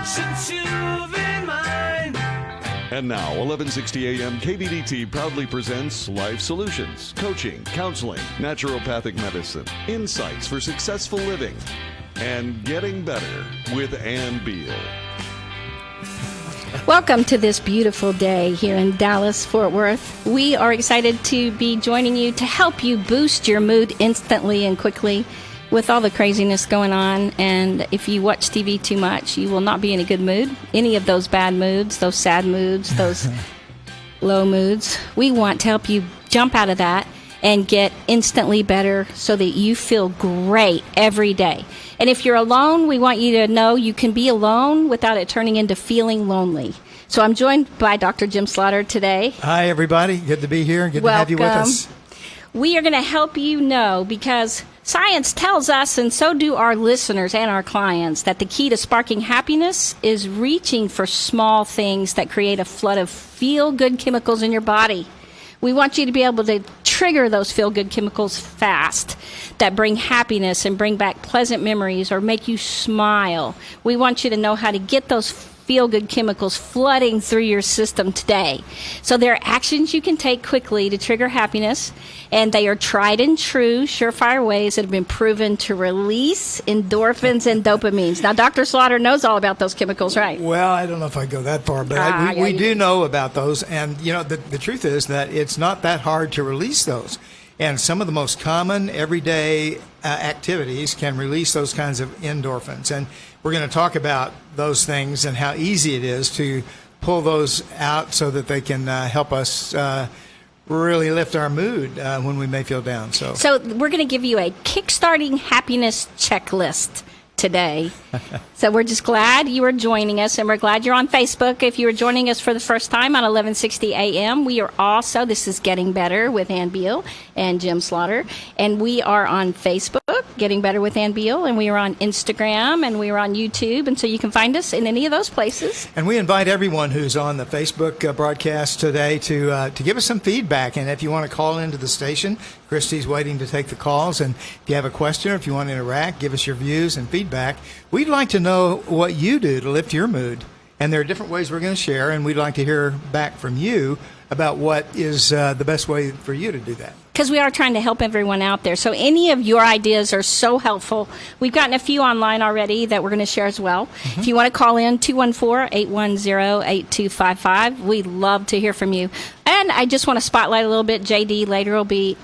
since you've been mine. And now, 1160 AM KBDT proudly presents Life Solutions, coaching, counseling, naturopathic medicine, insights for successful living, and getting better with Ann Beal. Welcome to this beautiful day here in Dallas, Fort Worth. We are excited to be joining you to help you boost your mood instantly and quickly with all the craziness going on. And if you watch TV too much, you will not be in a good mood. Any of those bad moods, those sad moods, those low moods. We want to help you jump out of that and get instantly better so that you feel great every day. And if you're alone, we want you to know you can be alone without it turning into feeling lonely. So I'm joined by Dr. Jim Slaughter today. Hi, everybody. Good to be here and good to have you with us. We are going to help you know, because science tells us, and so do our listeners and our clients, that the key to sparking happiness is reaching for small things that create a flood of feel-good chemicals in your body. We want you to be able to trigger those feel-good chemicals fast that bring happiness and bring back pleasant memories or make you smile. We want you to know how to get those feel-good chemicals flooding through your system today. So there are actions you can take quickly to trigger happiness, and they are tried and true, surefire ways that have been proven to release endorphins and dopamines. Now, Dr. Slaughter knows all about those chemicals, right? Well, I don't know if I go that far, but we do know about those. And, you know, the truth is that it's not that hard to release those. And some of the most common everyday activities can release those kinds of endorphins. And we're going to talk about those things and how easy it is to pull those out so that they can help us really lift our mood when we may feel down. So we're going to give you a kickstarting happiness checklist today. So we're just glad you are joining us, and we're glad you're on Facebook. If you are joining us for the first time on 1160 AM, we are also, this is Getting Better with Ann Beal and Jim Slaughter, and we are on Facebook, Getting Better with Ann Beal, and we are on Instagram, and we are on YouTube, and so you can find us in any of those places. And we invite everyone who's on the Facebook broadcast today to give us some feedback, and if you want to call into the station, Christy's waiting to take the calls, and if you have a question or if you want to interact, give us your views and feedback. We'd like to know what you do to lift your mood, and there are different ways we're going to share, and we'd like to hear back from you about what is the best way for you to do that. Because we are trying to help everyone out there. So any of your ideas are so helpful. We've gotten a few online already that we're going to share as well. Mm-hmm. If you want to call in, 214-810-8255. We'd love to hear from you. And I just want to spotlight a little bit. JD later will be,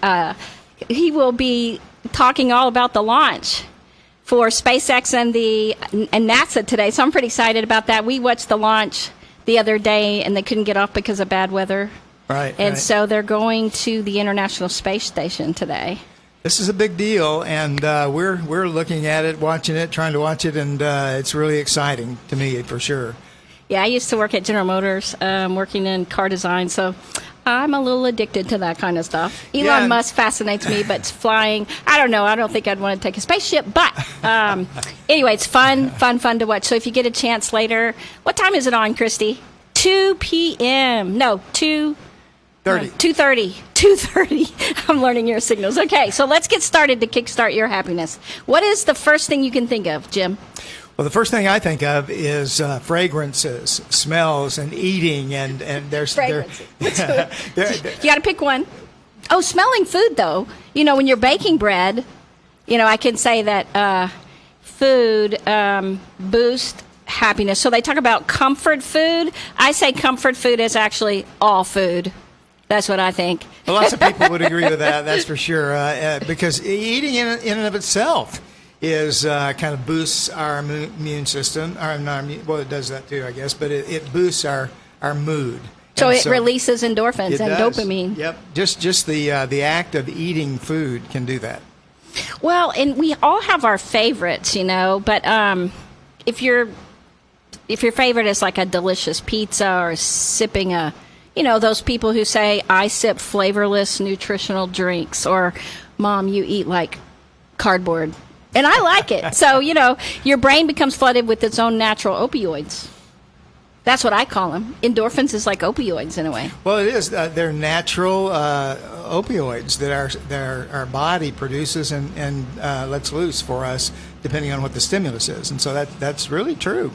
he will be talking all about the launch for SpaceX and NASA today. So I'm pretty excited about that. We watched the launch the other day, and they couldn't get off because of bad weather. Right. And so they're going to the International Space Station today. This is a big deal, and we're looking at it, watching it, trying to watch it, and it's really exciting to me for sure. Yeah, I used to work at General Motors, working in car design, so I'm a little addicted to that kind of stuff. Elon Musk fascinates me, but flying, I don't know. I don't think I'd want to take a spaceship, but anyway, it's fun to watch. So if you get a chance later, what time is it on, Christy? 2 p.m. No, 2:30. I'm learning your signals. Okay, so let's get started to kickstart your happiness. What is the first thing you can think of, Jim? Well, the first thing I think of is fragrances, smells, and eating, and there's fragrances. You got to pick one. Oh, smelling food, though. You know, when you're baking bread, you know, I can say that food boosts happiness. So they talk about comfort food. I say comfort food is actually all food. That's what I think. Well, lots of people would agree with that. That's for sure. Because eating in and of itself is kind of boosts our immune system. Well, it does that too, I guess. But it boosts our mood. So it releases endorphins and dopamine. Yep. Just the act of eating food can do that. Well, and we all have our favorites, you know. But if your favorite is like a delicious pizza or sipping those people who say, I sip flavorless nutritional drinks, or Mom, you eat like cardboard. And I like it. So, your brain becomes flooded with its own natural opioids. That's what I call them. Endorphins is like opioids in a way. Well, it is. They're natural opioids that our body produces and lets loose for us, depending on what the stimulus is. And so that's really true.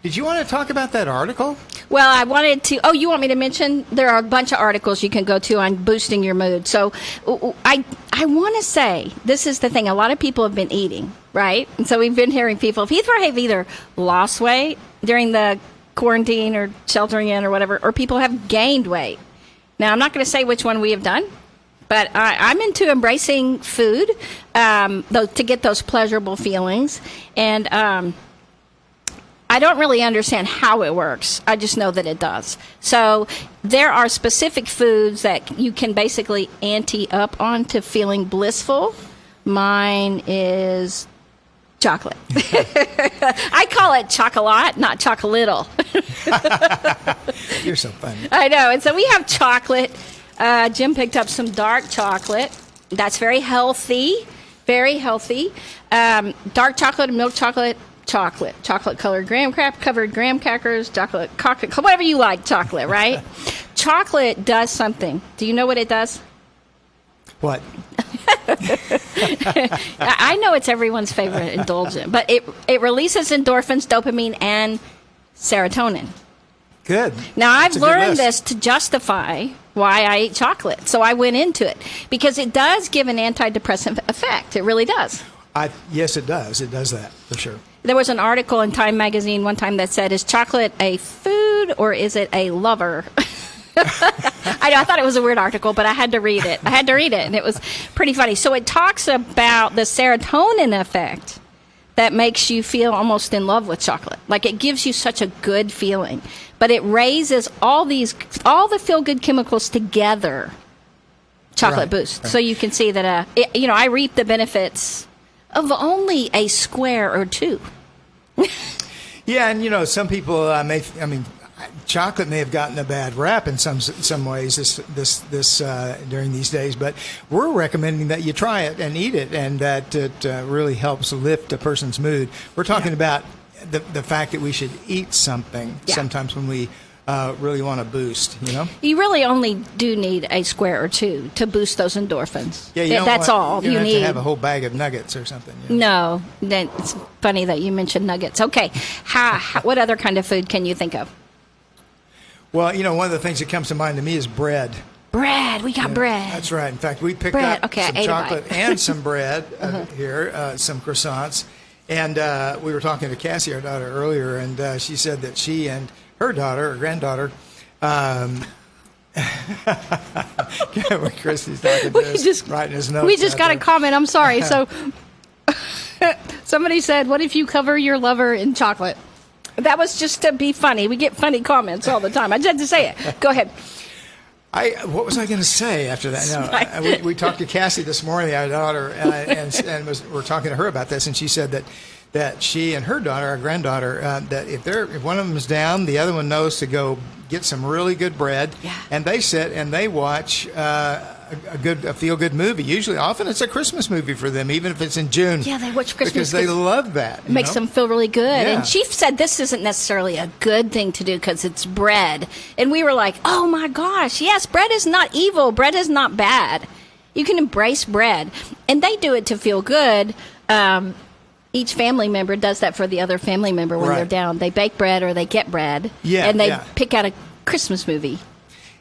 Did you want to talk about that article? Well, I wanted to. Oh, you want me to mention? There are a bunch of articles you can go to on boosting your mood. So I want to say, this is the thing. A lot of people have been eating, right? And so we've been hearing people, people have either lost weight during the quarantine or sheltering in or whatever, or people have gained weight. Now, I'm not going to say which one we have done, but I'm into embracing food to get those pleasurable feelings. And I don't really understand how it works. I just know that it does. So there are specific foods that you can basically ante up on to feeling blissful. Mine is chocolate. I call it chocolate, not chocolittle. You're so funny. I know. And so we have chocolate. Jim picked up some dark chocolate. That's very healthy. Very healthy. Dark chocolate, milk chocolate, chocolate-colored covered graham crackers, chocolate, whatever you like chocolate, right? Chocolate does something. Do you know what it does? What? I know it's everyone's favorite indulgent, but it releases endorphins, dopamine, and serotonin. Good. Now, I've That's a good learned list. this to justify why I eat chocolate. So I went into it because it does give an antidepressant effect. It really does. Yes, it does. It does that, for sure. There was an article in Time magazine one time that said, is chocolate a food or is it a lover? I know, I thought it was a weird article, but I had to read it. And it was pretty funny. So it talks about the serotonin effect that makes you feel almost in love with chocolate. Like, it gives you such a good feeling. But it raises all the feel-good chemicals together. Chocolate Right, boost. right. So you can see that, I reap the benefits of only a square or two. Yeah, and some people chocolate may have gotten a bad rap in some ways this during these days, but we're recommending that you try it and eat it, and that it really helps lift a person's mood. We're talking about the fact that we should eat something sometimes when we really want to boost. You really only do need a square or two to boost those endorphins. Yeah, that's all you you don't need. have to have a whole bag of nuggets or something. No, it's funny that you mentioned nuggets. Okay, what other kind of food can you think of? Well, one of the things that comes to mind to me is bread. Bread. We got bread. That's right. In fact, we picked Bread. up Okay, I some ate a chocolate bite. and some bread here, some croissants. And we were talking to Cassie, our daughter, earlier, and she said that she and her daughter, or granddaughter, Christy's talking to us, writing his notes. We just out got a there. comment. I'm sorry. So somebody said, what if you cover your lover in chocolate? That was just to be funny. We get funny comments all the time. I just had to say it. Go ahead. What was I going to say after that? No, we talked to Cassie this morning, our daughter, and we're talking to her about this, and she said that she and her daughter, our granddaughter, that if one of them is down, the other one knows to go get some really good bread, and they sit and they watch a feel-good movie. Often it's a Christmas movie for them, even if it's in June. Yeah, they watch Christmas because they love that. It makes them feel really good. Yeah. And she said this isn't necessarily a good thing to do because it's bread. And we were like, oh my gosh, yes, bread is not evil. Bread is not bad. You can embrace bread. And they do it to feel good. Each family member does that for the other family member when they're down. They bake bread or they get bread. And they pick out a Christmas movie.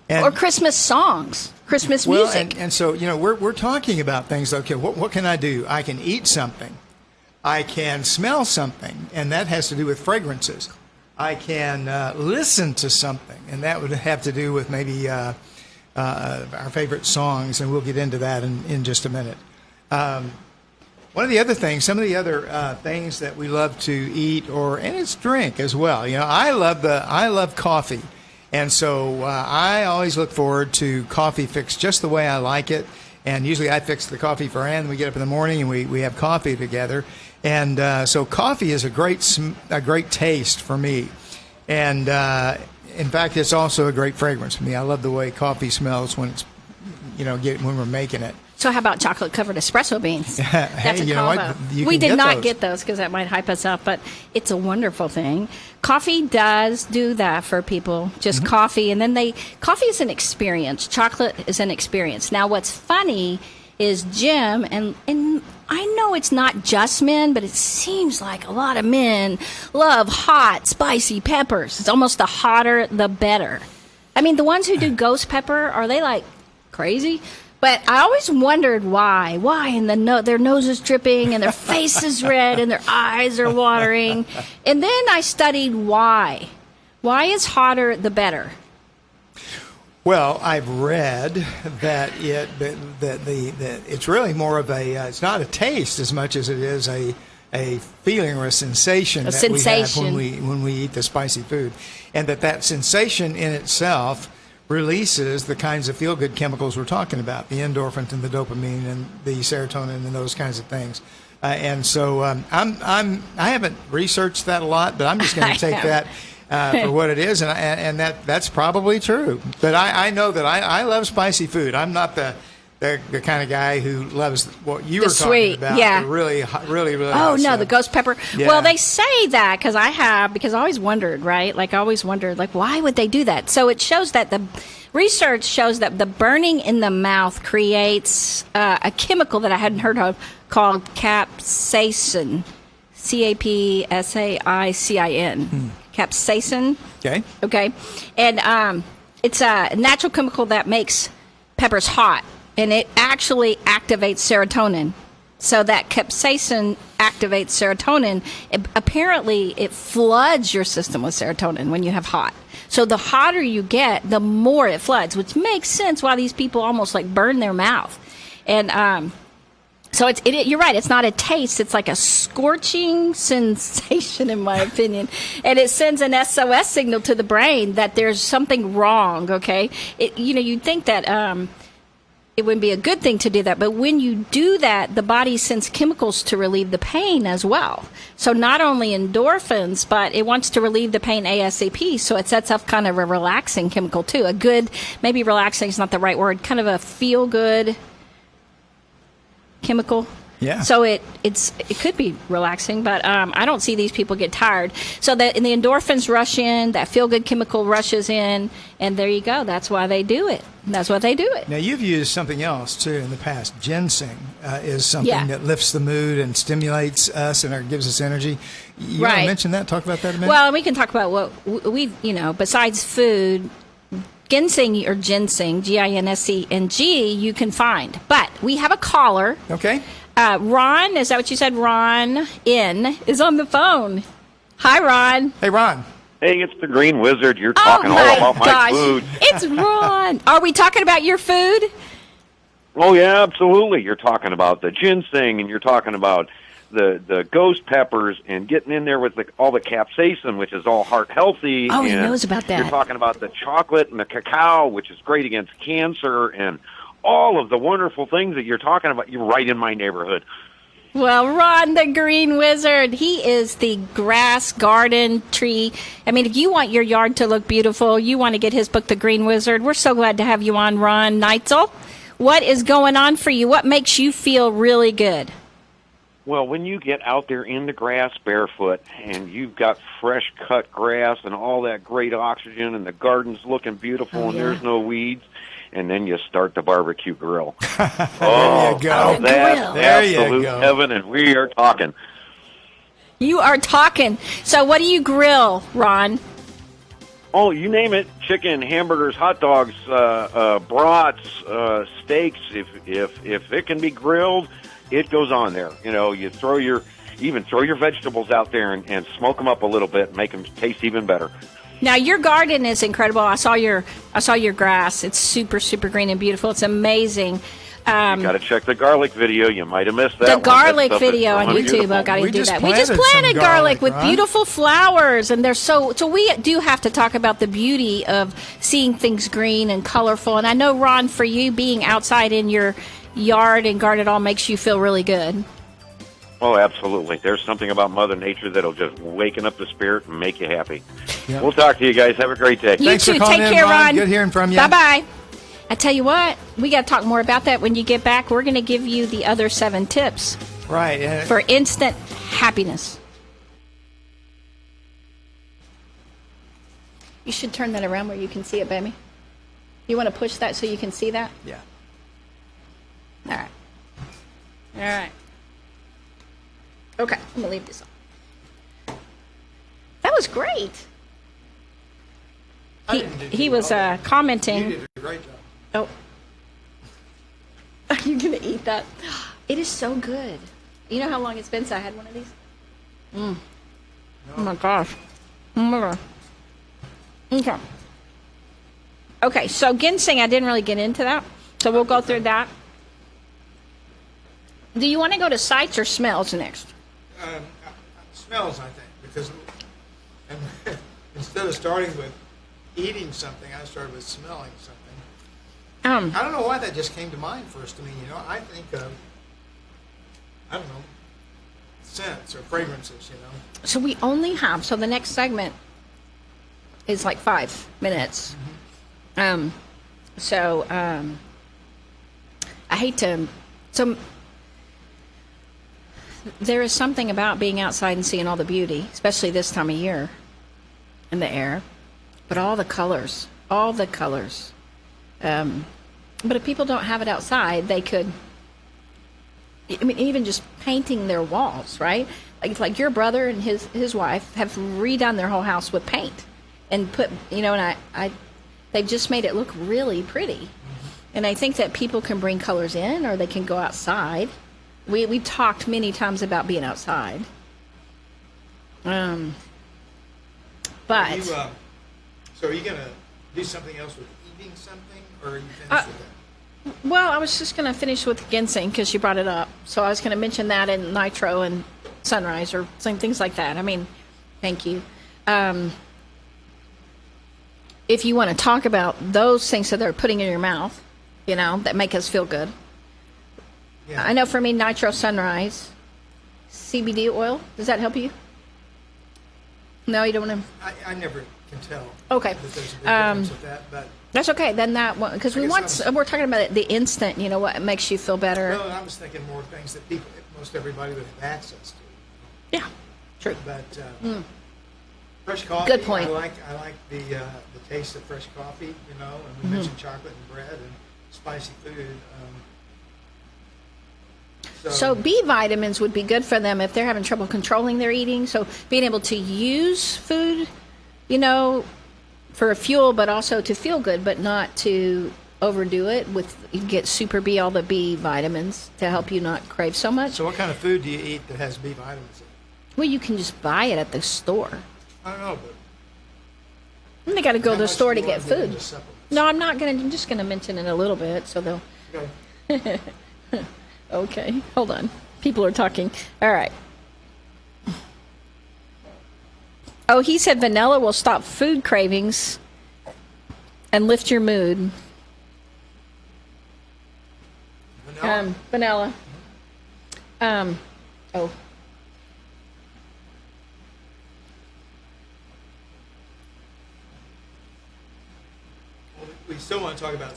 Or Christmas songs, Christmas music. And so, we're talking about things. Okay, what can I do? I can eat something. I can smell something, and that has to do with fragrances. I can listen to something, and that would have to do with maybe our favorite songs, and we'll get into that in just a minute. One of the other things, some of the other things that we love to eat, and it's drink as well. I love coffee. And so I always look forward to coffee fixed just the way I like it. And usually I fix the coffee for Ann. We get up in the morning and we have coffee together. And so coffee is a great taste for me. And in fact, it's also a great fragrance for me. I love the way coffee smells when it's, when we're making it. So how about chocolate-covered espresso beans? That's Hey, a combo. We did not get those because that might hype us up, but it's a wonderful thing. Coffee does do that for people, just coffee. And then coffee is an experience. Chocolate is an experience. Now, what's funny is Jim, and I know it's not just men, but it seems like a lot of men love hot, spicy peppers. It's almost the hotter, the better. I mean, the ones who do ghost pepper, are they like crazy? But I always wondered why. Why? And their nose is dripping, and their face is red, and their eyes are watering. And then I studied why. Why is hotter the better? Well, I've read that it's really more of it's not a taste as much as it is a feeling or a sensation we have when we eat the spicy food, and that sensation in itself releases the kinds of feel-good chemicals we're talking about, the endorphins and the dopamine and the serotonin and those kinds of things. And so I haven't researched that a lot, but I'm just going to take that for what it is, and that's probably true. But I know that I love spicy food. I'm not the kind of guy who loves what you were talking about. Yeah. The really Oh, hot no, stuff. the ghost pepper. Yeah. Well, they say that because I always wondered, right? Like, I always wondered, like, why would they do that? So it shows that the research shows that the burning in the mouth creates a chemical that I hadn't heard of called capsaicin. Capsaicin. Capsaicin. Okay. And it's a natural chemical that makes peppers hot, and it actually activates serotonin. So that capsaicin activates serotonin. Apparently, it floods your system with serotonin when you have hot. So the hotter you get, the more it floods, which makes sense why these people almost like burn their mouth. And so you're right. It's not a taste. It's like a scorching sensation, in my opinion. And it sends an SOS signal to the brain that there's something wrong, okay? You'd think that it wouldn't be a good thing to do that. But when you do that, the body sends chemicals to relieve the pain as well. So not only endorphins, but it wants to relieve the pain ASAP. So it sets off kind of a relaxing chemical, too. A good, maybe relaxing is not the right word, kind of a feel-good chemical. Yeah. So it could be relaxing, but I don't see these people get tired. So that the endorphins rush in, that feel-good chemical rushes in, and there you go. That's why they do it. That's why they do it. Now, you've used something else, too, in the past. Ginseng is something that lifts the mood and stimulates us and gives us energy. You want to mention that? Talk about that a minute? Well, we can talk about what we've, besides food, ginseng, Ginseng, you can find. But we have a caller. Okay. Ron, is that what you said? Ron is on the phone. Hi, Ron. Hey, Ron. Hey, it's the Green Wizard. You're talking all about my food. It's Ron. Are we talking about your food? Oh, yeah, absolutely. You're talking about the ginseng, and you're talking about the ghost peppers, and getting in there with all the capsaicin, which is all heart healthy. Oh, he and knows about that. You're talking about the chocolate and the cacao, which is great against cancer, and all of the wonderful things that you're talking about. You're right in my neighborhood. Well, Ron, the Green Wizard, he is the grass garden tree. I mean, if you want your yard to look beautiful, you want to get his book, The Green Wizard. We're so glad to have you on, Ron Neitzel. What is going on for you? What makes you feel really good? Well, when you get out there in the grass barefoot and you've got fresh cut grass and all that great oxygen and the garden's looking beautiful and there's no weeds, and then you start the barbecue grill. There you go. That's there you absolute go. heaven, and we are talking. You are talking. So what do you grill, Ron? Oh, you name it: chicken, hamburgers, hot dogs, brats, steaks. If it can be grilled, it goes on there. You throw your vegetables out there and smoke them up a little bit, and make them taste even better. Now, your garden is incredible. I saw your grass. It's super, super green and beautiful. It's amazing. You got to check the garlic video. You might have missed that. The garlic video on YouTube. I got to do that. We just planted garlic with beautiful flowers, and they're so we do have to talk about the beauty of seeing things green and colorful. And I know, Ron, for you, being outside in your yard and garden, it all makes you feel really good. Oh, absolutely. There's something about Mother Nature that'll just waken up the spirit and make you happy. Yep. We'll talk to you guys. Have a great day. You Thanks too. for calling Take in, care, Ron. Ron. Good hearing from you. Bye-bye. I tell you what, we got to talk more about that when you get back. We're going to give you the other 7 tips. Right. For instant happiness. You should turn that around where you can see it, baby. You want to push that so you can see that? Yeah. All right. Okay, I'm going to leave this on. That was great. He was commenting. You did a great job. Oh. Are you going to eat that? It is so good. You know how long it's been since I had one of these? No. Oh my gosh. Oh my gosh. Okay. Okay, so ginseng, I didn't really get into that. So we'll go through that. Do you want to go to sights or smells next? Smells, I think, because instead of starting with eating something, I started with smelling something. I don't know why that just came to mind first to me. You know, I think of, I don't know, scents or fragrances, you know. So we only have, so the next segment is like 5 minutes. I hate to, so there is something about being outside and seeing all the beauty, especially this time of year in the air, but all the colors. But if people don't have it outside, they could, I mean, even just painting their walls, right? Like your brother and his wife have redone their whole house with paint and put, you know, and they've just made it look really pretty. And I think that people can bring colors in, or they can go outside. We talked many times about being outside. But So are you going to do something else with eating something, or are you finished with that? well, I was just going to finish with ginseng because you brought it up. So I was going to mention that in nitro and sunrise or some things like that. I mean, thank you. If you want to talk about those things that they're putting in your mouth, you know, that make us feel good. Yeah. I know for me, nitro sunrise, CBD oil. Does that help you? No, you don't want to. I never can tell. Okay. That there's a big difference with that, but That's okay. Then that one, because we're talking about the instant. You know, what makes you feel better. well, I was thinking more things that most everybody would have access to. Yeah, true. But fresh coffee. Good point. I like the taste of fresh coffee. You know, and we mentioned chocolate and bread and spicy food. So B vitamins would be good for them if they're having trouble controlling their eating. So being able to use food, you know, for a fuel, but also to feel good, but not to overdo it. You get Super B, all the B vitamins to help you not crave so much. So what kind of food do you eat that has B vitamins in it? Well, you can just buy it at the store. I don't know, but And they got to go to the store to get food. into supplements? No, I'm not going to. I'm just going to mention it a little bit, so they'll. Okay. Okay, hold on. People are talking. All right. Oh, he said vanilla will stop food cravings and lift your mood. Vanilla? Vanilla. Oh. We still want to talk about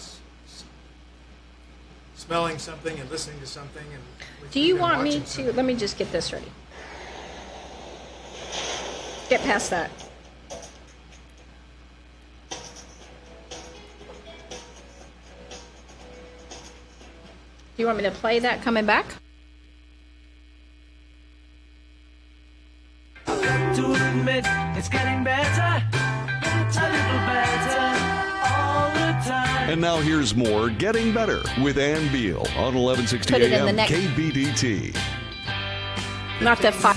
smelling something and listening to something. And Do you want me watching to? something. Let me just get this ready. Get past that. Do you want me to play that coming back? To admit it's getting better, a little better all the time. And now here's more Getting Better with Ann Beal on 1160 Put it in AM the next- KBDT. Not the five.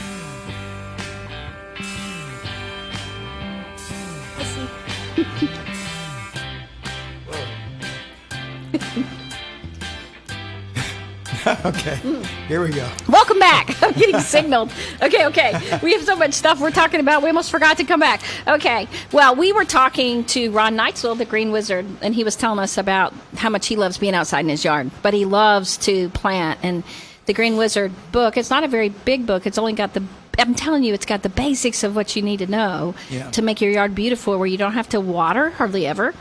Okay, here we go. Welcome back. I'm getting signaled. Okay. We have so much stuff we're talking about. We almost forgot to come back. Okay. Well, we were talking to Ron Neitzel, the Green Wizard, and he was telling us about how much he loves being outside in his yard, but he loves to plant. And the Green Wizard book, it's not a very big book. It's only got I'm telling you, it's got the basics of what you need to know to make your yard beautiful, where you don't have to water hardly ever.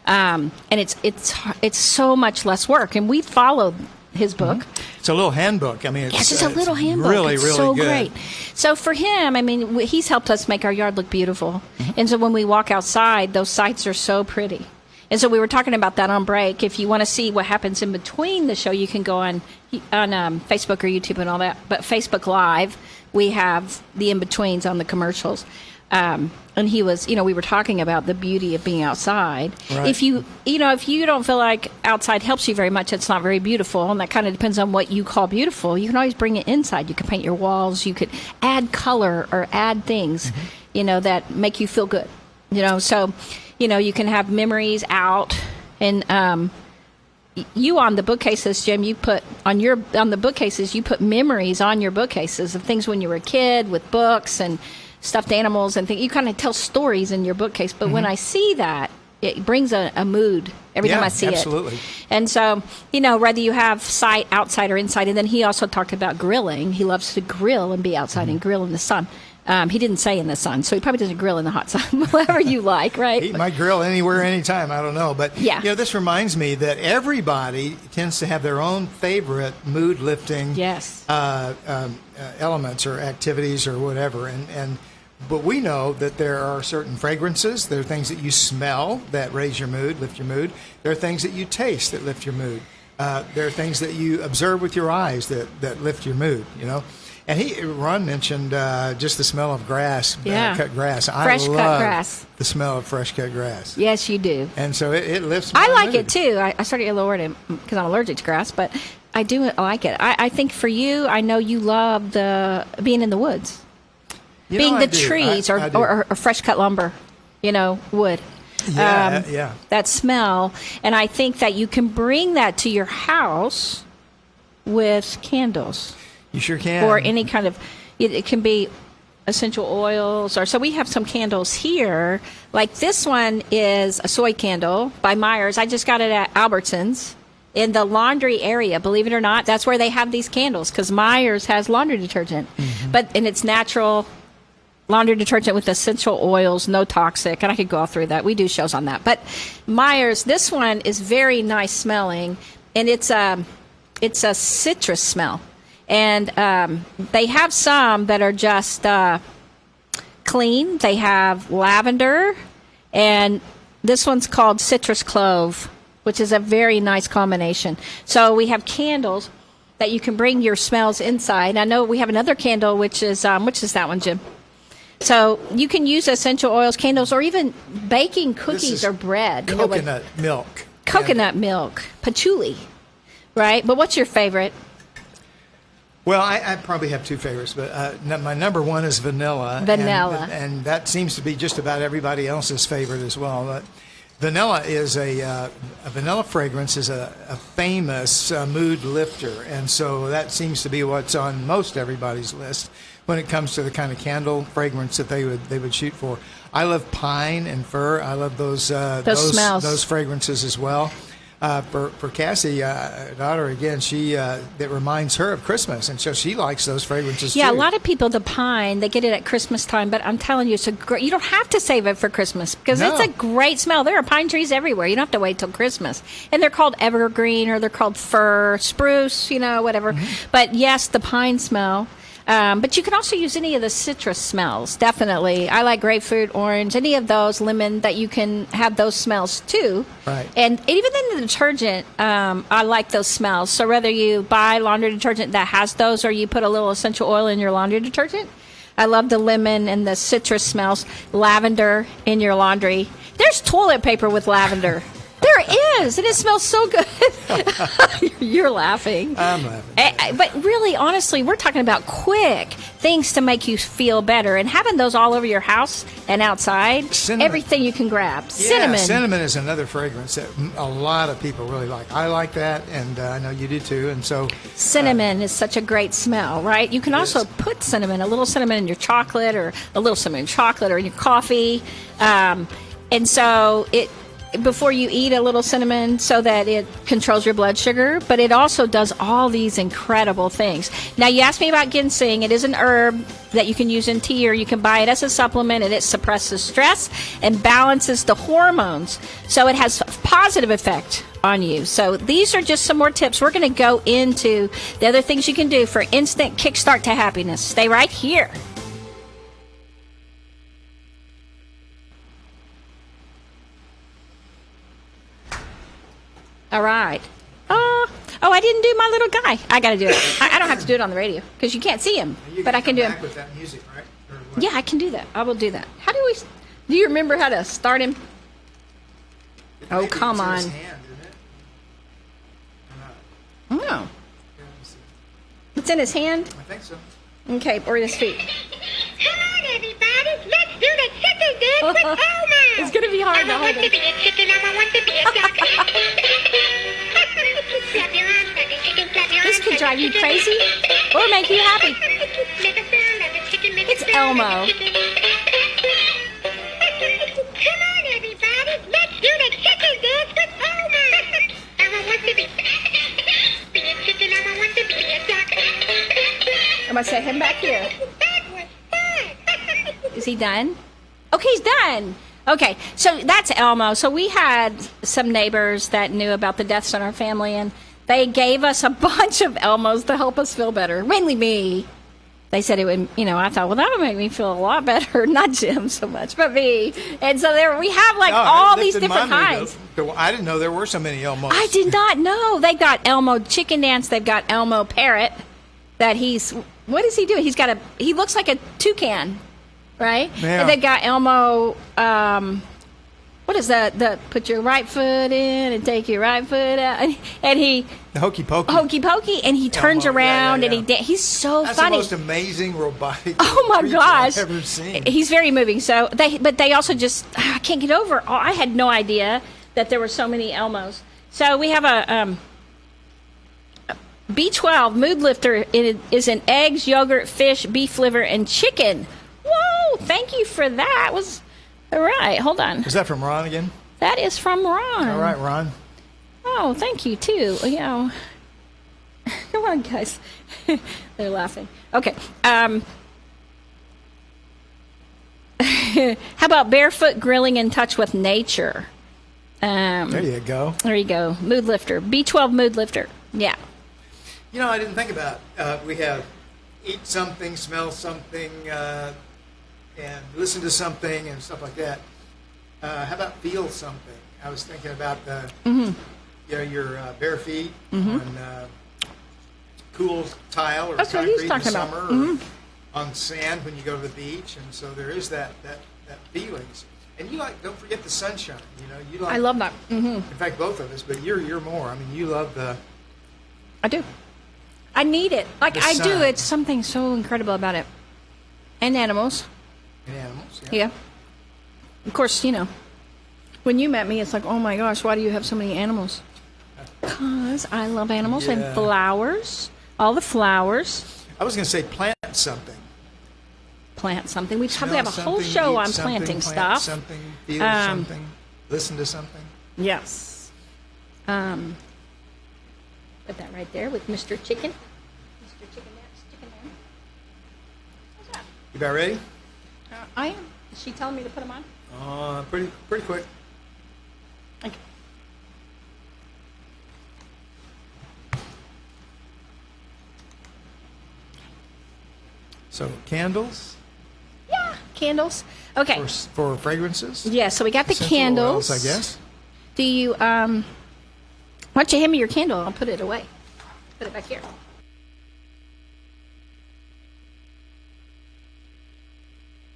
And it's so much less work. And we followed his book. It's a little handbook. I mean, It's a little handbook. Really, it's really so good. great. So for him, I mean, he's helped us make our yard look beautiful. And so when we walk outside, those sights are so pretty. And so we were talking about that on break. If you want to see what happens in between the show, you can go on Facebook or YouTube and all that. But Facebook Live, we have the in-betweens on the commercials. And he was, we were talking about the beauty of being outside. Right. If you don't feel like outside helps you very much, it's not very beautiful. And that kind of depends on what you call beautiful. You can always bring it inside. You can paint your walls. You could add color or add things, that make you feel good. So, you can have memories out. And you on the bookcases, Jim, you put on the bookcases, you put memories on your bookcases of things when you were a kid with books and stuffed animals and things. You kind of tell stories in your bookcase. But when I see that, it brings a mood every time I see absolutely. it. And so, whether you have sight outside or inside. And then he also talked about grilling. He loves to grill and be outside and grill in the sun. He didn't say in the sun, so he probably doesn't grill in the hot sun, whatever you like, right? He might grill anywhere, anytime. I don't know. But, this reminds me that everybody tends to have their own favorite mood-lifting elements or activities or whatever. But we know that there are certain fragrances. There are things that you smell that raise your mood, lift your mood. There are things that you taste that lift your mood. There are things that you observe with your eyes that lift your mood, And Ron mentioned just the smell of grass, cut grass. Fresh cut grass. The smell of fresh cut grass. Yes, you do. And so it lifts my I like mood. it too. I started to lower it because I'm allergic to grass, but I do like it. I think for you, I know you love being in the woods. Being the trees or fresh cut lumber, wood. Yeah. That smell. And I think that you can bring that to your house with candles. You sure can. Or any kind of, it can be essential oils. So we have some candles here. Like this one is a soy candle by Myers. I just got it at Albertsons in the laundry area. Believe it or not, that's where they have these candles because Myers has laundry detergent. And it's natural laundry detergent with essential oils, no toxic. And I could go all through that. We do shows on that. But Myers, this one is very nice smelling. And it's a citrus smell. And they have some that are just clean. They have lavender. And this one's called citrus clove, which is a very nice combination. So we have candles that you can bring your smells inside. I know we have another candle, which is that one, Jim? So you can use essential oils, candles, or even baking cookies or bread. Coconut milk. Coconut milk. Patchouli, right? But what's your favorite? Well, I probably have two favorites, but my number one is vanilla. Vanilla. And that seems to be just about everybody else's favorite as well. But vanilla is a vanilla fragrance is a famous mood lifter, and so that seems to be what's on most everybody's list when it comes to the kind of candle fragrance that they would shoot for. I love pine and fir. I love those smells. Those fragrances as well. For Cassie, daughter, again, that reminds her of Christmas, and so she likes those fragrances too. Yeah, a lot of people, the pine, they get it at Christmas time, but I'm telling you, you don't have to save it for Christmas because it's a great smell. There are pine trees everywhere. You don't have to wait till Christmas. And they're called evergreen or they're called fir, spruce, whatever. But yes, the pine smell. But you can also use any of the citrus smells, definitely. I like grapefruit, orange, any of those, lemon, that you can have those smells too. Right. And even in the detergent, I like those smells. So whether you buy laundry detergent that has those or you put a little essential oil in your laundry detergent, I love the lemon and the citrus smells. Lavender in your laundry. There's toilet paper with lavender. There is, and it smells so good. You're laughing. I'm laughing. But really, honestly, we're talking about quick things to make you feel better. And having those all over your house and outside, Cinnamon. Everything you can grab. Yeah, Cinnamon. Cinnamon is another fragrance that a lot of people really like. I like that, and I know you do too. And so Cinnamon is such a great smell, right? You can also put cinnamon, a little cinnamon in your chocolate, or a little cinnamon in chocolate, or in your coffee. And so before you eat, a little cinnamon so that it controls your blood sugar, but it also does all these incredible things. Now, you asked me about ginseng. It is an herb that you can use in tea, or you can buy it as a supplement, and it suppresses stress and balances the hormones. So it has a positive effect on you. So these are just some more tips. We're going to go into the other things you can do for instant kickstart to happiness. Stay right here. All right. Oh, I didn't do my little guy. I got to do it. I don't have to do it on the radio because you can't see him, but I can do him. With that music, right? Or what? Yeah, I can do that. I will do that. How do we? Do you remember how to start him? Oh, Maybe come it's in on. his hand, isn't it? Or not? No, Yeah, let me see. it's in his hand. I think so. Okay, or his feet. Come on, everybody. Let's do the chicken dance with Elmo. It's gonna be hard to Elmo hold wants to him. be a chicken. Elmo wants to be a duck. Clap your arms like a chicken. Clap your This arms could like drive a you chicken. crazy or make you happy. Make a sound like a chicken. Make It's a sound Elmo. like a chicken. Come on, everybody. Let's do the chicken dance with Elmo. Elmo wants to be a chicken. Elmo wants to be a duck. I'm gonna set him back here. That was fun. Is he done? Okay, he's done. Okay, so that's Elmo. So we had some neighbors that knew about the deaths in our family, and they gave us a bunch of Elmos to help us feel better. Mainly me. They said it would, I thought, well, that would make me feel a lot better. Not Jim so much, but me. And so we have like all these different kinds. I didn't know there were so many Elmos. I did not know. They got Elmo Chicken Dance. They've got Elmo Parrot. What is he doing? He looks like a toucan, right? Yeah. And they got Elmo, what is that? Put your right foot in and take your right foot out. And he, The Hokey Pokey. hokey pokey, and he turns Elmo, yeah, around yeah, and he's so That's funny. the most amazing robotic Oh my creature gosh, I've ever seen. He's very moving. So they also I can't get over. I had no idea that there were so many Elmos. So we have a B12 mood lifter. It is an eggs, yogurt, fish, beef liver, and chicken. Whoa! Thank you for that. All right. Hold on. Is that from Ron again? That is from Ron. All right, Ron. Oh, thank you too. Come on, guys. They're laughing. Okay. How about barefoot grilling in touch with nature? There you go. There you go. Mood lifter. B12 mood lifter. Yeah. I didn't think about we have eat something, smell something, and listen to something and stuff like that. How about feel something? I was thinking about your bare feet on cool tile or That's what concrete he's in talking the about. summer, or on sand when you go to the beach, and so there is that feelings. And don't forget the sunshine. You like. I love that. In fact, both of us, but you're more. I mean, you love the. I do. I need it. Like The I do. sun. It's something so incredible about it. And animals. Animals. Yeah. Of course, when you met me, it's like, oh my gosh, why do you have so many animals? Because I love animals and Yeah. flowers. All the flowers. I was going to say plant something. Plant something. We probably Smell have a whole something, show eat on something, planting plant stuff. Something, feel something, listen to something. Yes. Put that right there with Mr. Chicken. Mr. Chicken Dance. Chicken Man. What's that? You about ready? I am. Is she telling me to put them on? Pretty quick. Okay. So candles Yeah. Candles. Okay. for fragrances. Yeah, so we got the Essential candles. oils, I guess. Do you, why don't you hand me your candle? I'll put it away. Put it back here.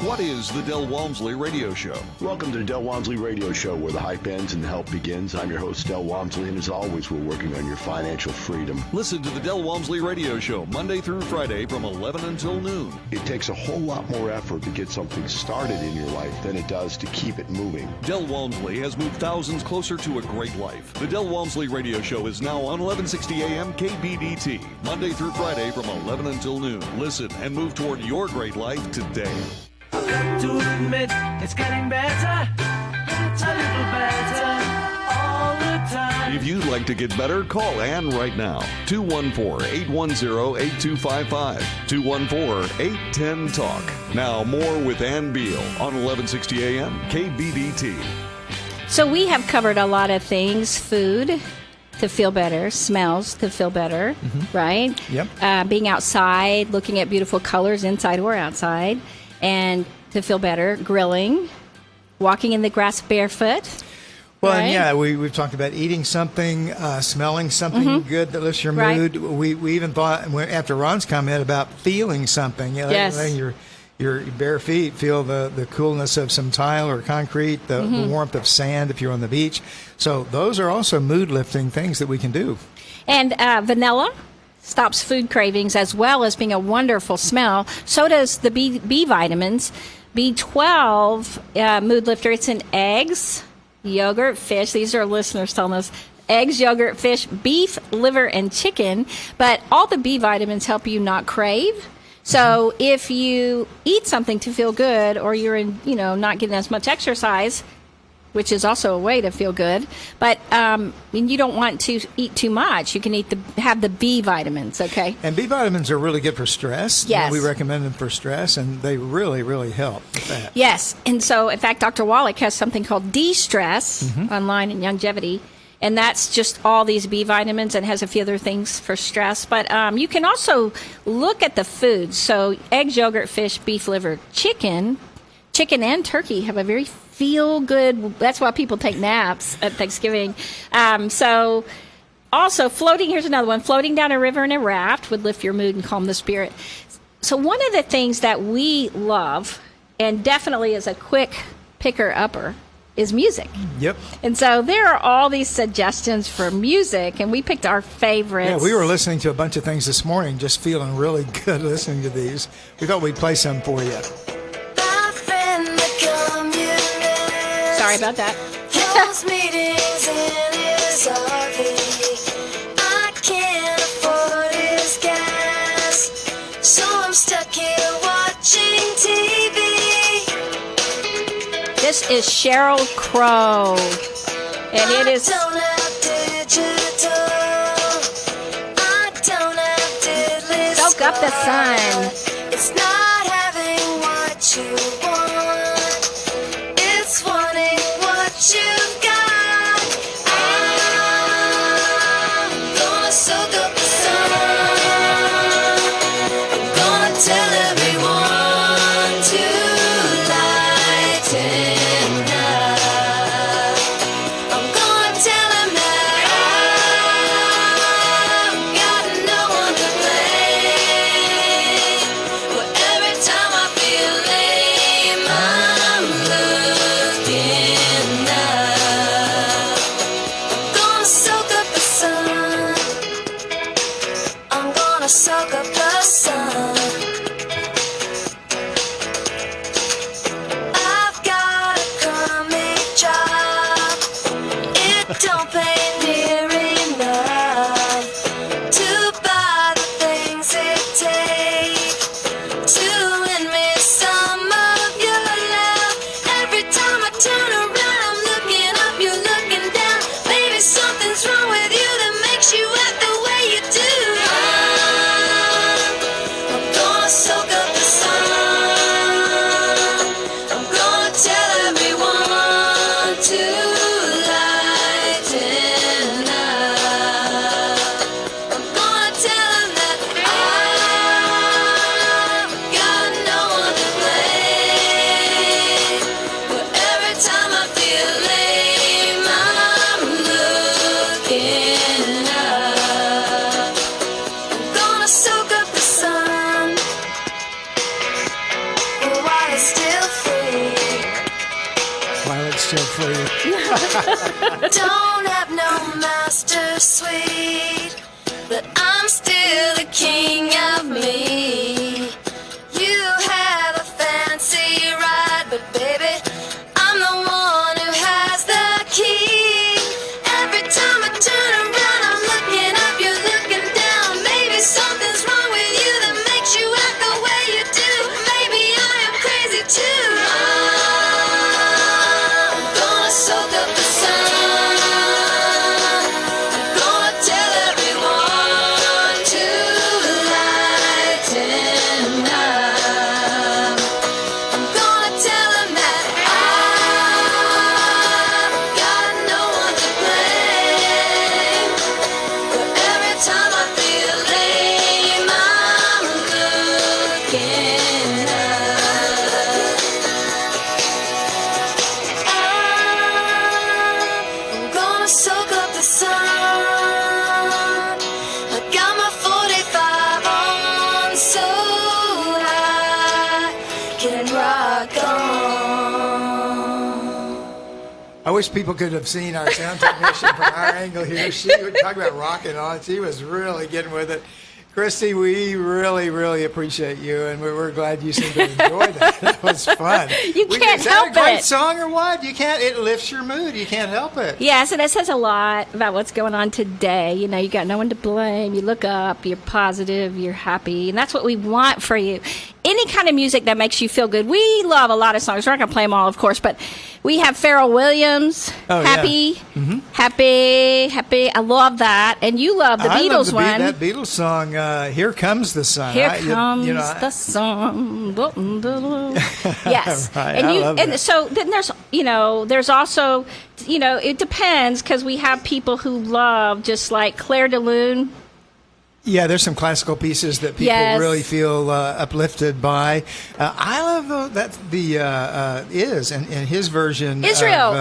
What is the Del Walmsley Radio Show? Welcome to the Del Walmsley Radio Show, where the hype ends and the help begins. I'm your host, Del Walmsley, and as always, we're working on your financial freedom. Listen to the Del Walmsley Radio Show Monday through Friday from 11 until noon. It takes a whole lot more effort to get something started in your life than it does to keep it moving. Del Walmsley has moved thousands closer to a great life. The Del Walmsley Radio Show is now on 1160 AM KBDT, Monday through Friday from 11 until noon. Listen and move toward your great life today. I've got to admit, it's getting better, a little better, all the time. If you'd like to get better, call Ann right now. 214-810-8255. 214-810-TALK. Now more with Ann Beal on 1160 AM KBDT. So we have covered a lot of things. Food to feel better, smells to feel better, right? Yep. Being outside, looking at beautiful colors inside or outside, and to feel better, grilling, walking in the grass barefoot. Well, right? and yeah, we've talked about eating something, smelling something good that lifts your Right. mood. We even thought after Ron's comment about feeling something. Yes. Letting your bare feet feel the coolness of some tile or concrete, the warmth of sand if you're on the beach. So those are also mood lifting things that we can do. And vanilla stops food cravings as well as being a wonderful smell. So does the B vitamins. B12 mood lifter. It's in eggs, yogurt, fish. These are listeners telling us. Eggs, yogurt, fish, beef, liver, and chicken. But all the B vitamins help you not crave. So if you eat something to feel good, or you're not getting as much exercise, which is also a way to feel good, but you don't want to eat too much. You can have the B vitamins, okay? And B vitamins are really good for stress. Yes. We recommend them for stress, and they really, really help with that. Yes, and so in fact, Dr. Wallach has something called De-Stress online in Longevity, and that's just all these B vitamins and has a few other things for stress. But you can also look at the foods. So eggs, yogurt, fish, beef, liver, chicken and turkey have a very feel-good, that's why people take naps at Thanksgiving. So also floating, here's another one, floating down a river in a raft would lift your mood and calm the spirit. So one of the things that we love, and definitely is a quick picker-upper, is music. Yep. And so there are all these suggestions for music, and we picked our favorites. Yeah, we were listening to a bunch of things this morning, just feeling really good listening to these. We thought we'd play some for you. Sorry about that. Meetings in his RV. I can't afford his gas, so I'm stuck here watching TV. This is Sheryl Crow, and it is. I don't have digital. I don't have diddly Soak up the sun. It's not having what you want. It's wanting what you've got. I'm gonna soak up the sun. I'm gonna tell everyone to lighten up. I'm gonna tell them that I've got no one to blame. But every time I feel lame, I'm looking up. I'm gonna soak up the sun. I'm gonna soak up the sun. I've got a crummy job. It don't pay near enough to buy the things it takes to win me some of your love. Every time I turn around, I'm looking up, you're looking down. Maybe something's wrong with you that makes you act the way you do. I'm gonna soak up the sun. I'm gonna tell everyone to lighten up. I'm gonna tell them that I've got no one to blame. But every time I feel lame, I'm looking up. I'm gonna soak up the sun while it's still free. While it's still free. Don't have no master suite, but I'm still the king of me. You have a fancy ride, but baby, I'm the one who has the key. Every time I turn around, I'm looking up, you're looking down. Maybe something's wrong with you that makes you act the way you do. Maybe I am crazy too. I'm gonna soak up the sun. I'm gonna tell everyone to lighten I wish people could have seen our sound technician from our angle here. She would talk about rocking on. She was really getting with it. Christy, we really, really appreciate you, and we're glad you seem to enjoy that. That was fun. You can't help it. Is that a great song or what? You can't. It lifts your mood. You can't help it. Yes, and it says a lot about what's going on today. You know, you got no one to blame. You look up, you're positive, you're happy, and that's what we want for you. Any kind of music that makes you feel good. We love a lot of songs. We're not going to play them all, of course, but we have Pharrell Williams, Happy, Happy, Happy. I love that. And you love the Beatles one. That Beatles song, Here Comes the Sun. Here comes the sun. Yes. Right, and I love that. so then there's also, it depends, because we have people who love, just like Claire de Lune. Yeah, there's some classical pieces that people really feel uplifted by. I love that in his version. Israel.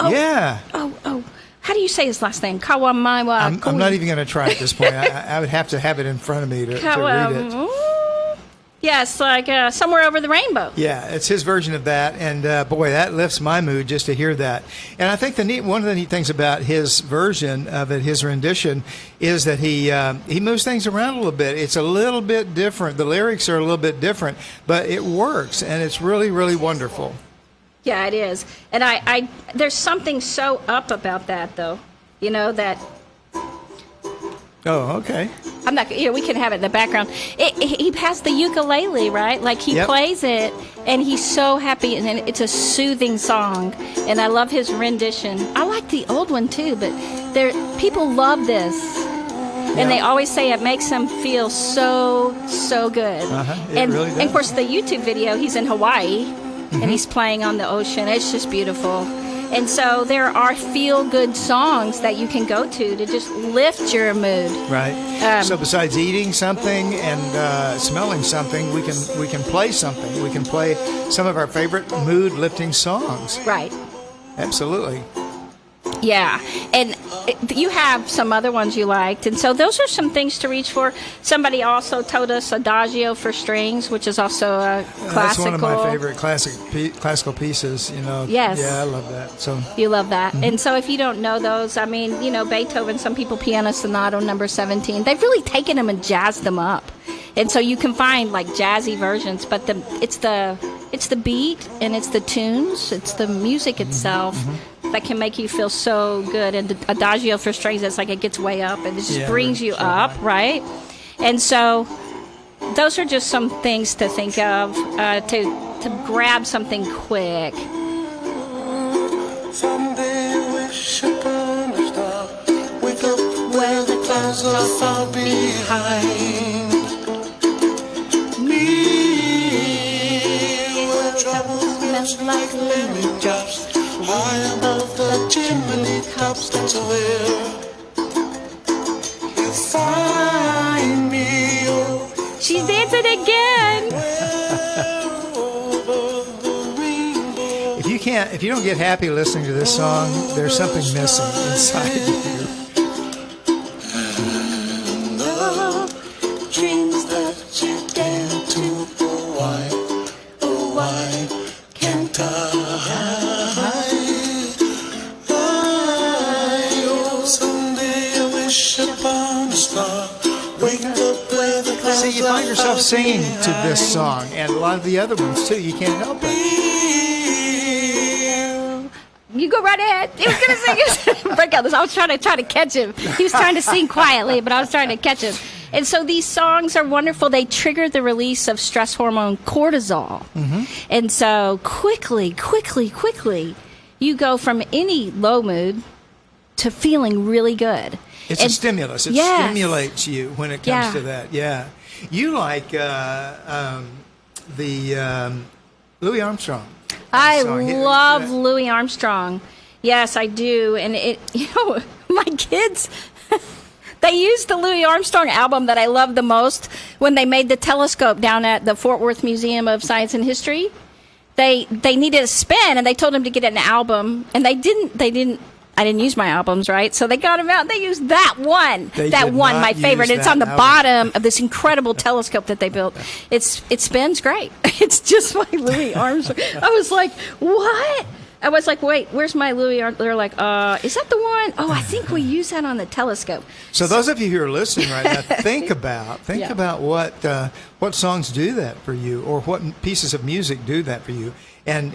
Yeah. How do you say his last name? Kawamaiwa. I'm not even going to try at this point. I would have to have it in front of me to read it. Yes, like Somewhere Over the Rainbow. Yeah, it's his version of that, and boy, that lifts my mood just to hear that. And I think one of the neat things about his version of it, his rendition, is that he moves things around a little bit. It's a little bit different. The lyrics are a little bit different, but it works, and it's really, really wonderful. Yeah, it is. And I there's something so up about that, though. That. Oh, okay. I'm not. We can have it in the background. He has the ukulele, right? Like he plays it, and he's so happy, and it's a soothing song. And I love his rendition. I like the old one too, but people love this, and they always say it makes them feel so good. It really does. And of course, the YouTube video, he's in Hawaii, and he's playing on the ocean. It's just beautiful. And so there are feel-good songs that you can go to just lift your mood. Right. So besides eating something and smelling something, we can play something. We can play some of our favorite mood-lifting songs. Right. Absolutely. Yeah, and you have some other ones you liked, and so those are some things to reach for. Somebody also told us Adagio for strings, which is also a classical. That's one of my favorite classical pieces. Yes. Yeah, I love that. So you love that, and so if you don't know those, I mean, Beethoven. Some people Piano Sonata Number 17. They've really taken them and jazzed them up, and so you can find like jazzy versions, but it's the beat and it's the tunes, it's the music itself. That can make you feel so good. And the Adagio for strings, it's like it gets way up and it just brings you up, right? And so those are just some things to think of to grab something quick. Someday wish upon a star, wake up where the clouds are far behind me, where troubles melt like lemon drops. High above the chimney tops, that's where you find me. Oh, she's dancing again. If you don't get happy listening to this song, there's something missing inside you. And the dreams that you dare to, oh why can't I? See, you find yourself singing to this song and a lot of the other ones too. You can't help it. You go right ahead. He was going to sing. Break out this. I was trying to catch him. He was trying to sing quietly, but I was trying to catch him. And so these songs are wonderful. They trigger the release of stress hormone cortisol. And so quickly, you go from any low mood to feeling really good. It's a stimulus. It stimulates you when it comes to that. Yeah. You like the Louis Armstrong. I love Louis Armstrong. Yes, I do. And my kids, they used the Louis Armstrong album that I love the most when they made the telescope down at the Fort Worth Museum of Science and History. They needed a spin, and they told them to get an album, and they didn't. I didn't use my albums, right? So they got them out. And they used that one. My favorite. It's on the bottom of this incredible telescope that they built. It spins great. It's just like Louis Armstrong. I was like, what? I was like, wait, where's my Louis? They're like, is that the one? Oh, I think we use that on the telescope. So those of you who are listening right now, think about what songs do that for you, or what pieces of music do that for you, and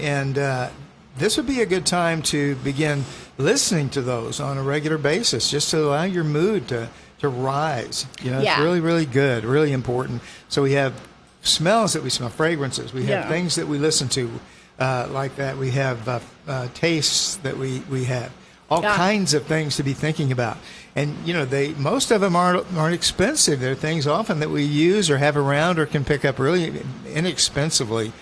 this would be a good time to begin listening to those on a regular basis, just to allow your mood to rise. It's really, really good, really important. So we have smells that we smell, fragrances. We have things that we listen to. Like that, we have tastes that we have, all kinds of things to be thinking about, and most of them aren't expensive. They're things often that we use or have around or can pick up really inexpensively,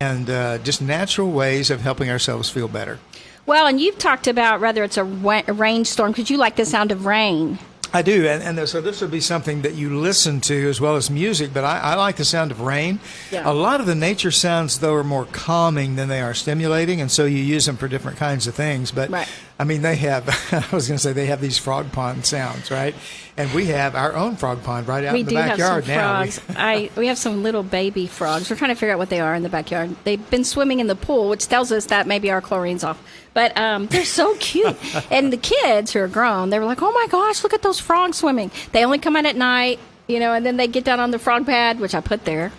and just natural ways of helping ourselves feel better. Well, and you've talked about whether it's a rainstorm, because you like the sound of rain. I do, and so this would be something that you listen to as well as music, but I like the sound of rain. Yeah. A lot of the nature sounds, though, are more calming than they are stimulating, and so you use them for different kinds of things. But, right. I mean, they have, I was going to say, they have these frog pond sounds, right? And we have our own frog pond right out in the backyard now. We do have some frogs. We have some little baby frogs. We're trying to figure out what they are in the backyard. They've been swimming in the pool, which tells us that maybe our chlorine's off. But they're so cute. And the kids who are grown, they were like, oh, my gosh, look at those frogs swimming. They only come out at night, and then they get down on the frog pad, which I put there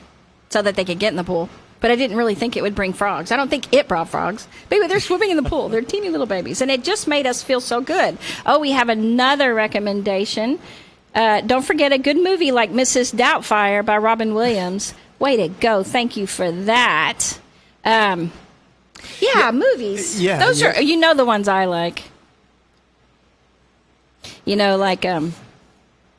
so that they could get in the pool. But I didn't really think it would bring frogs. I don't think it brought frogs. Baby, they're swimming in the pool. They're teeny little babies. And it just made us feel so good. Oh, we have another recommendation. Don't forget a good movie like Mrs. Doubtfire by Robin Williams. Way to go. Thank you for that. Movies. Yeah. Those are, the ones I like.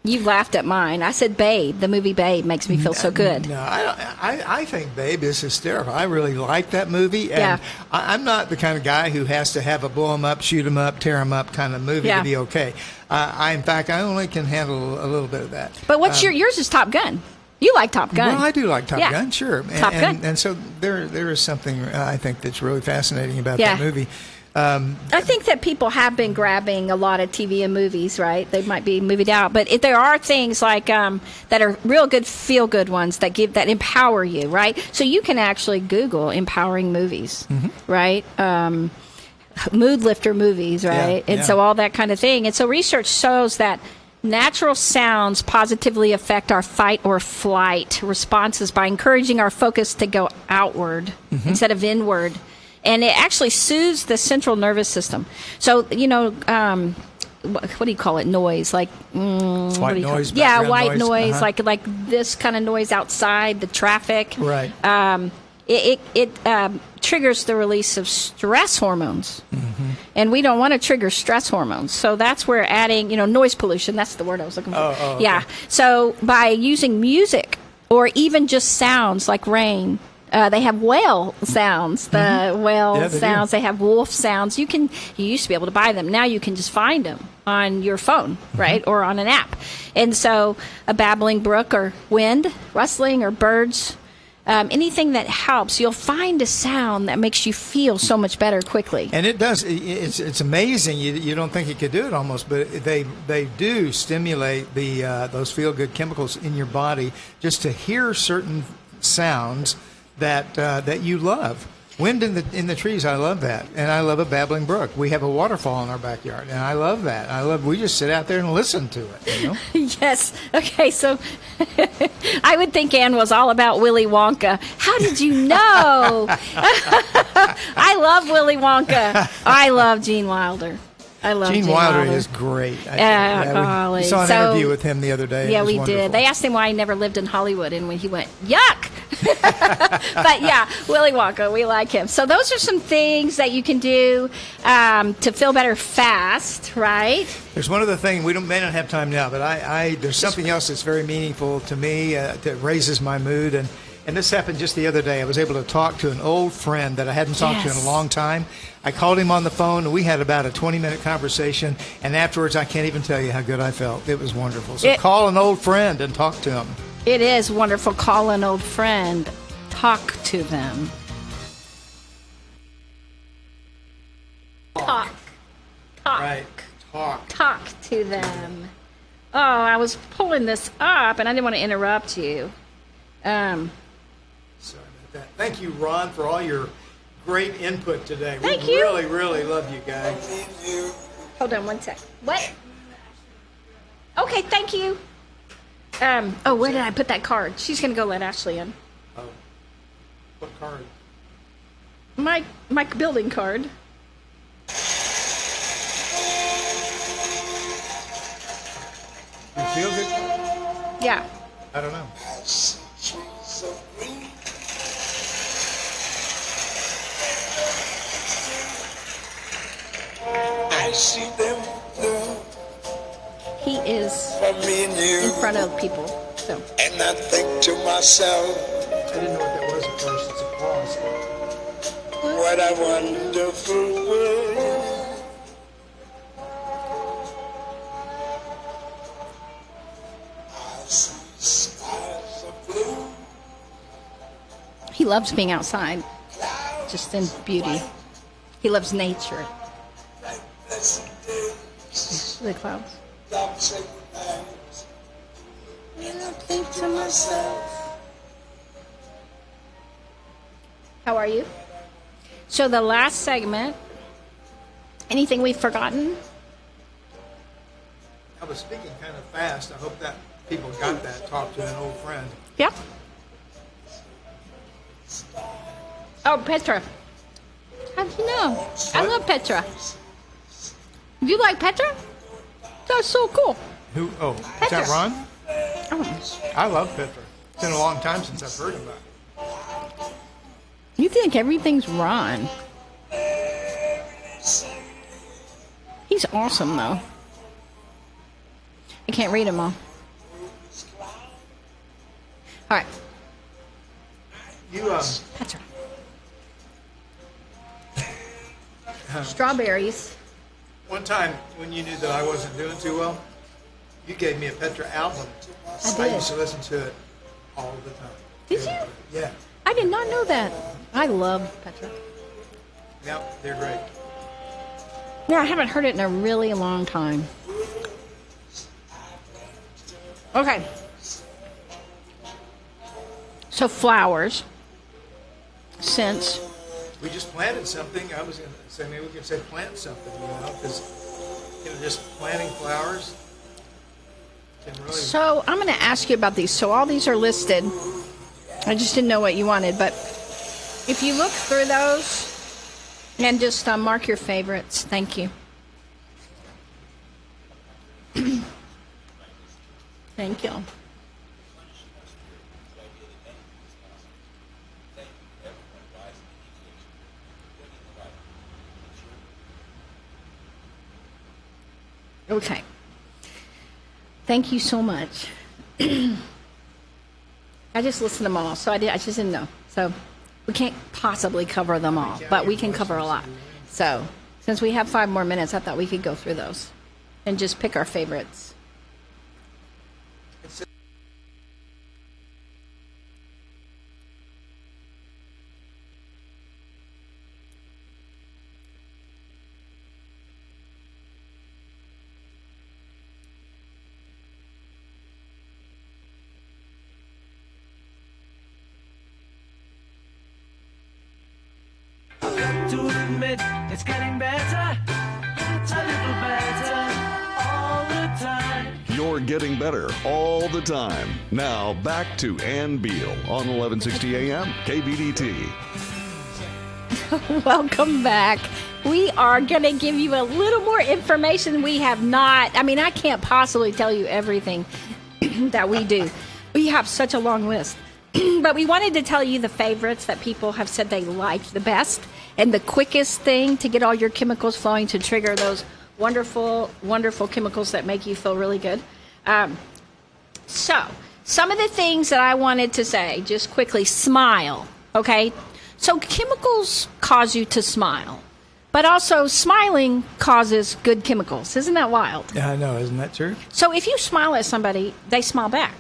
You laughed at mine. I said Babe. The movie Babe makes me feel so good. No, I think Babe is hysterical. I really like that movie. And I'm not the kind of guy who has to have a blow 'em up, shoot 'em up, tear 'em up kind of movie to be okay. In fact, I only can handle a little bit of that. But what's yours is Top Gun. You like Top Gun. Well, I do like Top Gun, sure. Top Gun. And so there is something I think that's really fascinating about that movie. I think that people have been grabbing a lot of TV and movies, right? They might be movied out, but there are things like that are real good, feel-good ones that empower you, right? So you can actually Google empowering movies, right? Mood lifter movies, right? And so all that kind of thing. And so research shows that natural sounds positively affect our fight or flight responses by encouraging our focus to go outward instead of inward. And it actually soothes the central nervous system. So, what do you call it? Noise, like white noise. Yeah, white noise, like this kind of noise outside, the traffic. Right. It triggers the release of stress hormones, and we don't want to trigger stress hormones. So that's where adding, noise pollution. That's the word I was looking for. Okay. Yeah. So by using music or even just sounds like rain. They have whale sounds, sounds. They have wolf sounds. You used to be able to buy them. Now you can just find them on your phone, right? Or on an app. And so a babbling brook or wind, rustling or birds, anything that helps, you'll find a sound that makes you feel so much better quickly. And it does. It's amazing. You don't think it could do it almost, but they do stimulate those feel-good chemicals in your body just to hear certain sounds that you love. Wind in the trees, I love that. And I love a babbling brook. We have a waterfall in our backyard, and I love that. We just sit out there and listen to it, Yes. Okay, so I would think Ann was all about Willy Wonka. How did you know? I love Willy Wonka. I love Gene Wilder. I love Gene Wilder. Is great. Golly. We saw an interview with him the other day. Yeah, it was we wonderful. did. They asked him why he never lived in Hollywood, and when he went, yuck! But yeah, Willy Wonka, we like him. So those are some things that you can do to feel better fast, right? There's one other thing. We may not have time now, but there's something else that's very meaningful to me that raises my mood, and this happened just the other day. I was able to talk to an old friend that I hadn't talked to in a long time. I called him on the phone, and we had about a 20-minute conversation, and afterwards I can't even tell you how good I felt. It was wonderful. So call an old friend and talk to him. It is wonderful. Call an old friend. Talk to them. Talk. Right. Talk to them. Oh, I was pulling this up, and I didn't want to interrupt you. Sorry about that. Thank you, Ron, for all your great input today. Thank we you. really, really love you guys. Hold on one sec. What? Okay, thank you. Oh, where did I put that card? She's going to go let Ashley in. Oh, what card? My building card. You feel good? Yeah. I don't know. I see them He is for me and in you, front of people. So and I think to myself, I didn't know what that was at first. It's applause. what a wonderful world. I see skies of blue, he loves being outside, just in beauty. He loves nature. like blessed days, The clouds. dark sacred nights, and I think to myself, How are you? So the last segment, anything we've forgotten? I was speaking kind of fast. I hope that people got that. Talk to an old friend. Yep. Oh, Petra. How'd you know? I love Petra. You like Petra? That's so cool. Who? Oh, is Petra. that Ron? Oh, I love Petra. It's been a long time since I've heard about it. you think everything's Ron. He's awesome, though. I can't read them all. All right, You Petra. Strawberries. one time when you knew that I wasn't doing too well, you gave me a Petra album. I did. used to listen to it all the time. Did you? Yeah. I did not know that. I love Petra. Yep, they're great. Yeah, I haven't heard it in a really long time. Okay. So flowers. Scents. We just planted something. I was going to say maybe we could say plant something, because just planting flowers can really. So I'm going to ask you about these. So all these are listed. I just didn't know what you wanted, but if you look through those and just mark your favorites. Thank you. Thank you. Okay. Thank you so much. I just listened to them all, so I just didn't know. So we can't possibly cover them all, but we can cover a lot. So since we have 5 more minutes, I thought we could go through those and just pick our favorites. To admit it's getting better, a little better all the time. You're getting better all the time. Now back to Ann Beal on 1160 AM KBDT. Welcome back. We are going to give you a little more information we have not. I mean, I can't possibly tell you everything that we do. We have such a long list. But we wanted to tell you the favorites that people have said they liked the best and the quickest thing to get all your chemicals flowing to trigger those wonderful, wonderful chemicals that make you feel really good. So, some of the things that I wanted to say, just quickly, smile, okay? So chemicals cause you to smile, but also smiling causes good chemicals. Isn't that wild? Yeah, I know. Isn't that true? So if you smile at somebody, they smile back,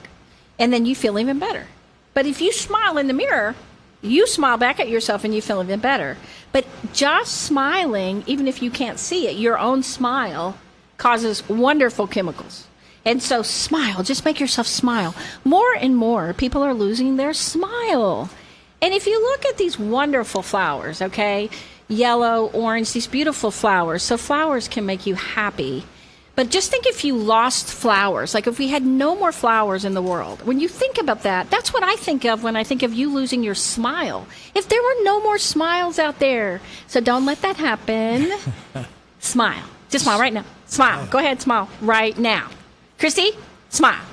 and then you feel even better. But if you smile in the mirror, you smile back at yourself and you feel even better. But just smiling, even if you can't see it, your own smile causes wonderful chemicals. And so smile, just make yourself smile. More and more people are losing their smile. And if you look at these wonderful flowers, okay, yellow, orange, these beautiful flowers. So flowers can make you happy. But just think if you lost flowers, like if we had no more flowers in the world. When you think about that, that's what I think of when I think of you losing your smile. If there were no more smiles out there. So don't let that happen. Smile. Just smile right now. Smile. Go ahead, smile right now. Christy, smile.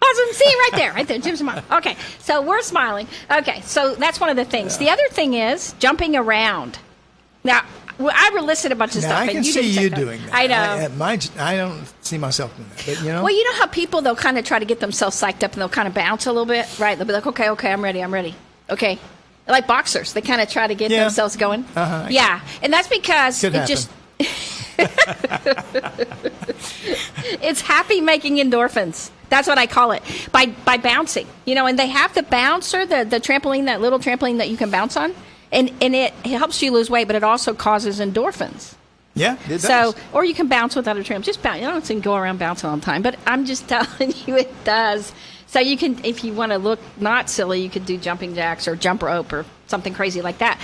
Awesome. See, right there. Right there. Jim, smile. Okay, so we're smiling. Okay, so that's one of the things. The other thing is jumping around. Now, I listed a bunch of now, stuff. I can and you see didn't you check doing that. I know. I don't see myself doing that, but you know. Well, you know how people, they'll kind of try to get themselves psyched up and they'll kind of bounce a little bit, right? They'll be like, okay, I'm ready. Okay. Like boxers. They kind of try to get themselves going. Uh-huh. Yeah. And that's because Could it happen. just... It's happy making endorphins. That's what I call it. By bouncing. You know, and they have the bouncer, the trampoline, that little trampoline that you can bounce on. And it helps you lose weight, but it also causes endorphins. Yeah, it does. So, or you can bounce without a tramp. Just bounce. You don't have to go around bouncing all the time. But I'm just telling you, it does. So you can, if you want to look not silly, you could do jumping jacks or jump rope or something crazy like that.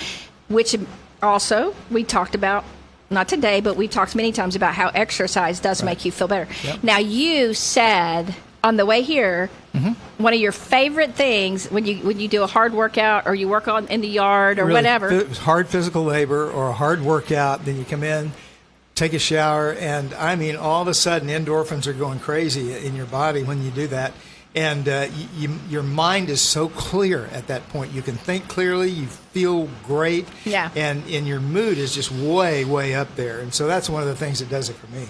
Which also we talked about, not today, but we've talked many times about how exercise does make you feel better. Yep. Now you said on the way here, one of your favorite things when you do a hard workout or you work on in the yard or Really, whatever. hard physical labor or a hard workout, then you come in, take a shower, and I mean, all of a sudden, endorphins are going crazy in your body when you do that. And your mind is so clear at that point. You can think clearly, you feel great, Yeah. and your mood is just way, way up there. And so that's one of the things that does it for me.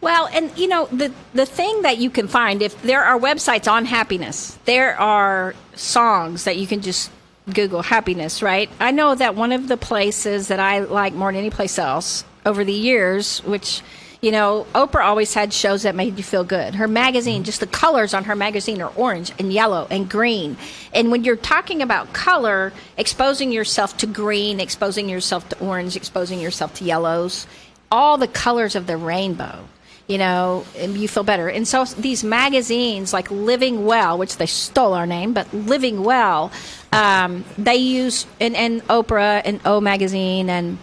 Well, and you know, the thing that you can find, if there are websites on happiness, there are songs that you can just Google happiness, right? I know that one of the places that I like more than any place else over the years, which, you know, Oprah always had shows that made you feel good. Her magazine, just the colors on her magazine are orange and yellow and green. And when you're talking about color, exposing yourself to green, exposing yourself to orange, exposing yourself to yellows, all the colors of the rainbow, you know, and you feel better. And so these magazines like Living Well, which they stole our name, but Living Well, they use, and Oprah and O Magazine and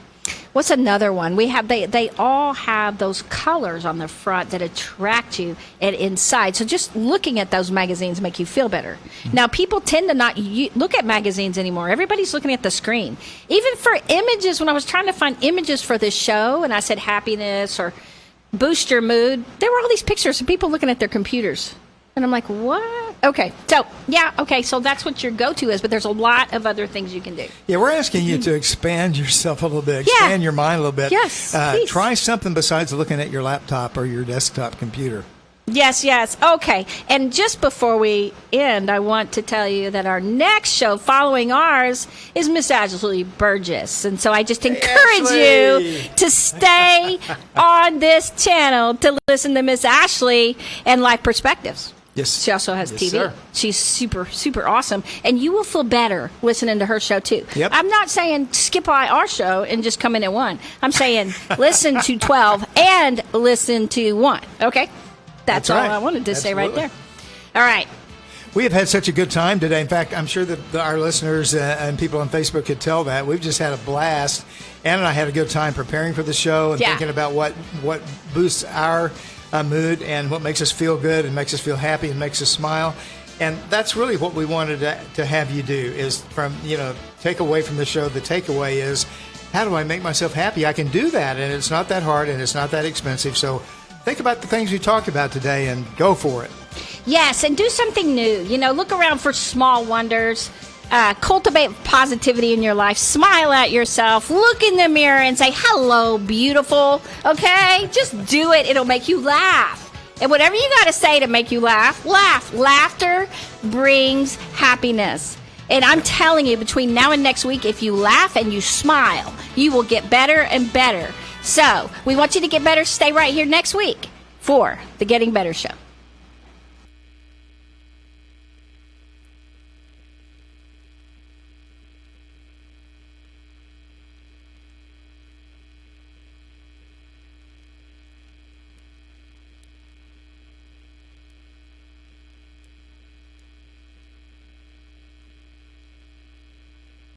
what's another one? We have they all have those colors on the front that attract you and inside. So just looking at those magazines make you feel better. Now people tend to not look at magazines anymore. Everybody's looking at the screen. Even for images, when I was trying to find images for this show and I said happiness or boost your mood, there were all these pictures of people looking at their computers. And I'm like, what? Okay. So, yeah, okay. So that's what your go-to is, but there's a lot of other things you can do. Yeah, we're asking you to expand yourself a little bit, expand your mind a little bit. Yes, please. Try something besides looking at your laptop or your desktop computer. Yes. Okay. And just before we end, I want to tell you that our next show following ours is Miss Ashley Burgess. And so I just encourage you to stay on this channel to listen to Miss Ashley and Life Perspectives. Yes. She also has Yes, TV. sir. She's super, super awesome. And you will feel better listening to her show, too. Yep. I'm not saying skip by our show and just come in at 1. I'm saying listen to 12 and listen to 1. Okay? That's all right. I wanted to say right Absolutely. there. All right. We have had such a good time today. In fact, I'm sure that our listeners and people on Facebook could tell that. We've just had a blast. Ann and I had a good time preparing for the show and thinking about what boosts our mood and what makes us feel good and makes us feel happy and makes us smile. And that's really what we wanted to have you do is take away from the show. The takeaway is, how do I make myself happy? I can do that, and it's not that hard, and it's not that expensive. So think about the things we talked about today and go for it. Yes, and do something new. You know, look around for small wonders. Cultivate positivity in your life. Smile at yourself. Look in the mirror and say, hello, beautiful. Okay? Just do it. It'll make you laugh. And whatever you got to say to make you laugh, laugh. Laughter brings happiness. And I'm telling you, between now and next week, if you laugh and you smile, you will get better and better. So we want you to get better. Stay right here next week for the Getting Better Show.